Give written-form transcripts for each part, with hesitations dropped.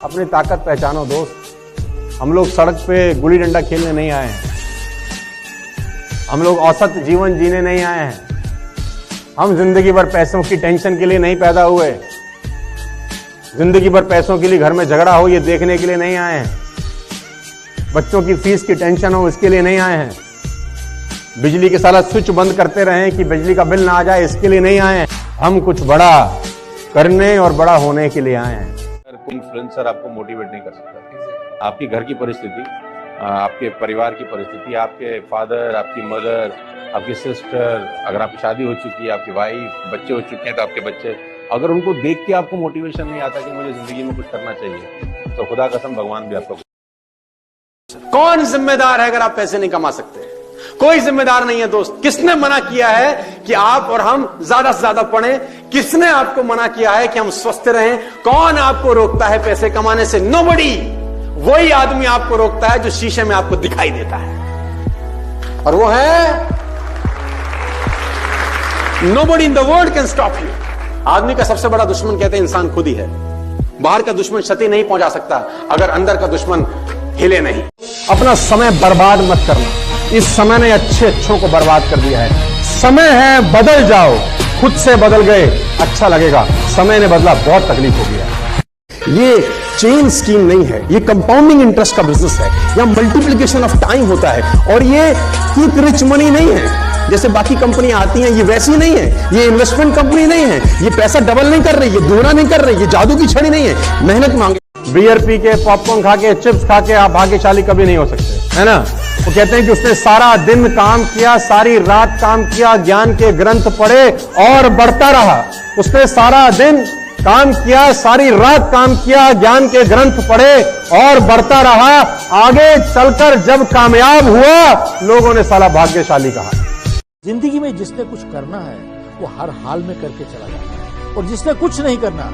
अपनी ताकत पहचानो दोस्त। हम लोग सड़क पे गुल्ली डंडा खेलने नहीं आए हैं। हम लोग औसत जीवन जीने नहीं आए हैं। हम जिंदगी भर पैसों की टेंशन के लिए नहीं पैदा हुए। जिंदगी भर पैसों के लिए घर में झगड़ा हो ये देखने के लिए नहीं आए हैं। बच्चों की फीस की टेंशन हो इसके लिए नहीं आए हैं। बिजली के साला स्विच बंद करते रहे कि बिजली का बिल ना आ जाए इसके लिए नहीं आए हैं। हम कुछ बड़ा करने और बड़ा होने के लिए आए हैं। इन्फ्लुएंसर आपको मोटिवेट नहीं कर सकता। आपकी घर की परिस्थिति, आपके परिवार की परिस्थिति, आपके फादर, आपकी मदर, आपकी सिस्टर, अगर आपकी शादी हो चुकी है, आपकी वाइफ, बच्चे हो चुके हैं तो आपके बच्चे, अगर उनको देख के आपको मोटिवेशन नहीं आता कि मुझे जिंदगी में कुछ करना चाहिए, तो खुदा कसम भगवान भी आपको। कौन जिम्मेदार है अगर आप पैसे नहीं कमा सकते? कोई जिम्मेदार नहीं है दोस्त। किसने मना किया है कि आप और हम ज्यादा से ज्यादा पढ़ें? किसने आपको मना किया है कि हम स्वस्थ रहें? कौन आपको रोकता है पैसे कमाने से? नोबडी। वही आदमी आपको रोकता है जो शीशे में आपको दिखाई देता है, और वो है nobody in the world can stop you. आदमी का सबसे बड़ा दुश्मन कहते हैं इंसान खुद ही है। बाहर का दुश्मन क्षति नहीं पहुंचा सकता अगर अंदर का दुश्मन हिले नहीं। अपना समय बर्बाद मत करना। इस समय ने अच्छों को बर्बाद कर दिया है। समय है बदल जाओ। खुद से बदल गए अच्छा लगेगा। समय ने बदला बहुत तकलीफ हो गया। ये चेन स्कीम नहीं है, ये कंपाउंडिंग इंटरेस्ट का बिजनेस है। यहां मल्टीप्लिकेशन ऑफ टाइम होता है और ये क्विक रिच मनी नहीं है जैसे बाकी कंपनियां आती हैं। ये वैसी नहीं है। ये इन्वेस्टमेंट कंपनी नहीं है। ये पैसा डबल नहीं कर रही, ये दोहरा नहीं कर रही, ये जादू की छड़ी नहीं है। मेहनत मांगे। बियर पी के, पॉपकॉर्न खा के, चिप्स खा के आप भाग्यशाली कभी नहीं हो सकते, है ना? वो कहते हैं कि उसने सारा दिन काम किया, सारी रात काम किया, ज्ञान के ग्रंथ पढ़े और बढ़ता रहा। उसने सारा दिन काम किया, सारी रात काम किया, ज्ञान के ग्रंथ पढ़े और बढ़ता रहा। आगे चलकर जब कामयाब हुआ, लोगों ने साला भाग्यशाली कहा। जिंदगी में जिसने कुछ करना है वो हर हाल में करके चला जाता है, और जिसने कुछ नहीं करना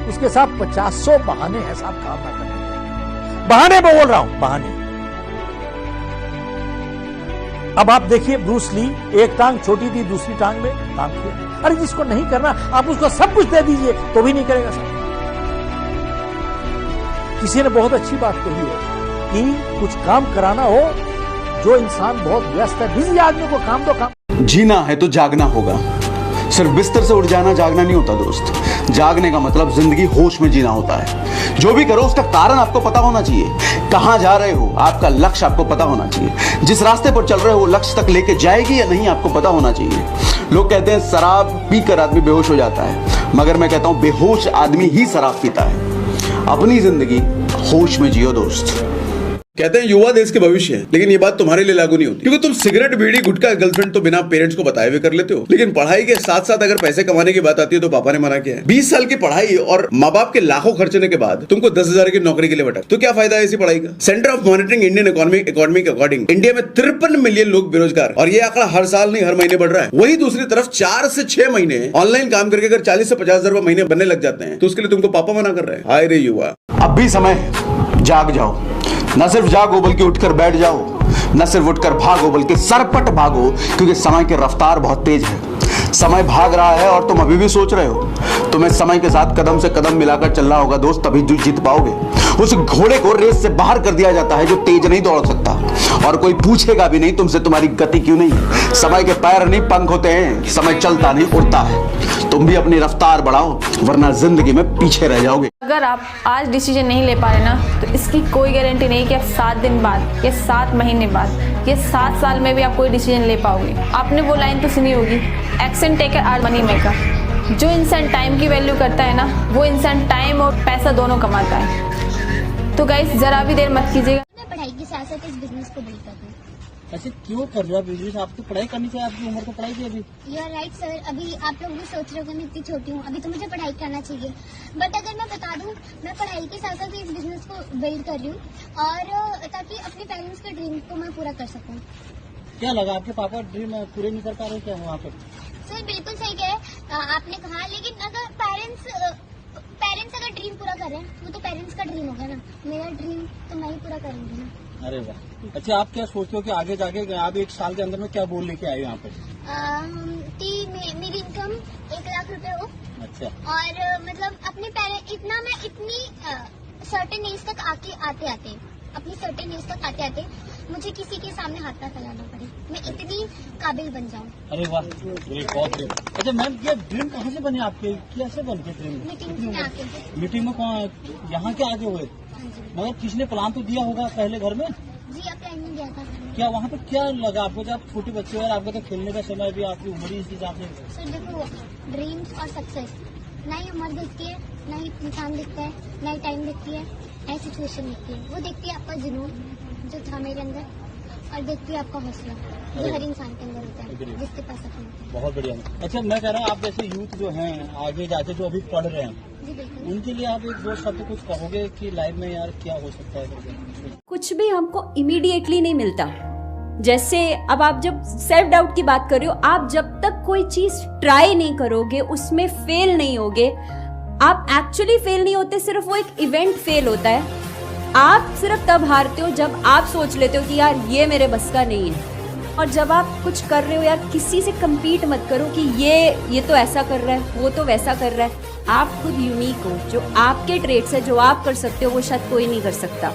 उसके साथ 50 बहाने हैं साहब काम ना करने। बहाने मैं बोल रहा हूं, बहाने। अब आप देखिए ब्रूस ली, एक टांग छोटी थी, दूसरी टांग में काम किया। अरे जिसको नहीं करना आप उसको सब कुछ दे दीजिए तो भी नहीं करेगा साहब। किसी ने बहुत अच्छी बात कही है कि कुछ काम कराना हो, जो इंसान बहुत व्यस्त है, बिजी आदमी को काम दो। काम जीना है तो जागना होगा। सिर्फ बिस्तर से उठ जाना जागना नहीं होता दोस्त। जागने का मतलब जिंदगी होश में जीना होता है। जो भी करो उसका कारण आपको पता होना चाहिए। कहां जा रहे हो, आपका लक्ष्य आपको पता होना चाहिए। जिस रास्ते पर चल रहे हो वो लक्ष्य तक लेके जाएगी या नहीं आपको पता होना चाहिए। लोग कहते हैं शराब पीकर आदमी बेहोश हो जाता है, मगर मैं कहता हूं बेहोश आदमी ही शराब पीता है। अपनी जिंदगी होश में जियो दोस्त। कहते हैं युवा देश के भविष्य है, लेकिन ये बात तुम्हारे लिए लागू नहीं होती, क्योंकि तुम सिगरेट, बीड़ी, गुटखा, गर्लफ्रेंड तो बिना पेरेंट्स को बताए हुए कर लेते हो, लेकिन पढ़ाई के साथ साथ अगर पैसे कमाने की बात आती है तो पापा ने मना किया है। 20 साल की पढ़ाई और माँ बाप के लाखों खर्चने के बाद तुमको 10,000 की नौकरी के लिए भटक, तो क्या फायदा है ऐसी पढ़ाई का? Centre of monitoring Indian economy के अकॉर्डिंग इंडिया में 53 मिलियन लोग बेरोजगार, और ये आंकड़ा हर साल नहीं हर महीने बढ़ रहा है। वही दूसरी तरफ 4 से 6 महीने ऑनलाइन काम करके अगर 40 से 50,000 रुपए महीने बनने लग जाते हैं तो उसके लिए तुमको पापा मना कर रहे हैं। हाय रे युवा, अब भी समय है, जाग जाओ। न सिर्फ जागो बल्कि उठकर बैठ जाओ। न सिर्फ उठकर भागो बल्कि सरपट भागो, क्योंकि समय की रफ्तार बहुत तेज है। समय भाग रहा है और तुम अभी भी सोच रहे हो। तुम्हें समय के साथ कदम से कदम मिलाकर चलना होगा दोस्त, तभी जीत पाओगे। उस घोड़े को रेस से बाहर कर दिया जाता है जो तेज नहीं दौड़ सकता, और कोई पूछेगा भी नहीं तुमसे तुम्हारी गति क्यों नहीं। समय के पैर नहीं पंख होते हैं, समय चलता नहीं उड़ता है। तुम भी अपनी रफ्तार बढ़ाओ, वरना जिंदगी में पीछे रह जाओगे। अगर आप आज डिसीजन नहीं ले पा रहे ना, तो इसकी कोई गारंटी नहीं कि आप 7 दिन बाद या 7 महीने बाद या 7 साल में भी आप कोई डिसीजन ले पाओगे। आपने वो लाइन तो सुनी होगी, action taker or money maker. जो इंसान टाइम की वैल्यू करता है ना, वो इंसान टाइम और पैसा दोनों कमाता है। तो गाइस जरा भी देर मत कीजिएगा। मैं पढ़ाई के साथ साथ इस बिजनेस को बिल्ड कर दूं। ऐसे क्यों कर रहे हो बिजनेस? आपको पढ़ाई करनी चाहिए, आपकी उम्र को पढ़ाई चाहिए। अभी यू आर राइट सर। अभी आप लोग भी सोच रहे हो कि मैं इतनी छोटी हूँ, अभी तो मुझे पढ़ाई करना चाहिए। बट अगर मैं बता दूं, मैं पढ़ाई के साथ साथ इस बिजनेस को बिल्ड कर रही हूँ, और ताकि अपने पेरेंट्स के ड्रीम को मैं पूरा कर सकूँ। क्या लगा आपके पापा ड्रीम पूरे नहीं कर पा रहे क्या वहाँ पे? सर बिल्कुल सही कहे आपने कहा, लेकिन अगर पेरेंट्स अगर ड्रीम पूरा कर रहे हैं, वो तो पेरेंट्स का ड्रीम होगा ना। मेरा ड्रीम तो मैं ही पूरा करूंगी ना। अरे वाह। अच्छा, आप क्या सोचते हो कि आगे जाके आप 1 साल के अंदर में क्या गोल लेके आए यहाँ पे? कि मेरी इनकम 1 लाख रुपए हो। अच्छा। और मतलब अपने इतनी सर्टेन एज तक आते आते मुझे किसी के सामने हाथ ना फैलाना पड़े, मैं इतनी काबिल बन जाऊं। अरे वाह, बहुत ग्रेट। अच्छा मैम, ये ड्रीम कहाँ से बने आपके, कैसे बन के ड्रीम? मीटिंग में कौन, यहाँ के आगे हुए? मगर किसने प्लान तो दिया होगा पहले घर में? जी, प्लान में गया था। क्या वहाँ पे क्या लगा आपको जब आप छोटे बच्चे और आपका तो खेलने का समय भी, आपकी उम्र इस हिसाब से? सर देखो, ड्रीम्स और सक्सेस ना ही उम्र देखती है, ना ही इंसान दिखता है, ना ही टाइम दिखती है, ना ही सिचुएशन दिखती है। वो देखती है आपका जुनून जो था मेरे अंदर, और देखती है आपका हौसला जो हर इंसान के अंदर होता है, जिसके पास अपना होता है। बहुत बढ़िया। अच्छा मैं कह रहा हूँ, आप जैसे यूथ जो हैं आगे जाते, जो अभी पढ़ रहे हैं, जी बिल्कुल। उनके लिए आप एक दो शब्द कुछ कहोगे कि लाइफ में यार क्या हो सकता है? कुछ भी हमको इमीडिएटली नहीं मिलता। जैसे अब आप जब सेल्फ डाउट की बात कर रहे हो, आप जब तक कोई चीज ट्राई नहीं करोगे, उसमें फेल नहीं होगे, आप एक्चुअली फेल नहीं होते, सिर्फ वो एक इवेंट फेल होता है। आप सिर्फ तब हारते हो जब आप सोच लेते हो कि यार ये मेरे बस का नहीं है। और जब आप कुछ कर रहे हो, यार किसी से compete मत करो कि ये तो ऐसा कर रहा है, वो तो वैसा कर रहा है। आप खुद यूनिक हो, जो आपके ट्रेड्स है, जो आप कर सकते हो, वो शायद कोई नहीं कर सकता।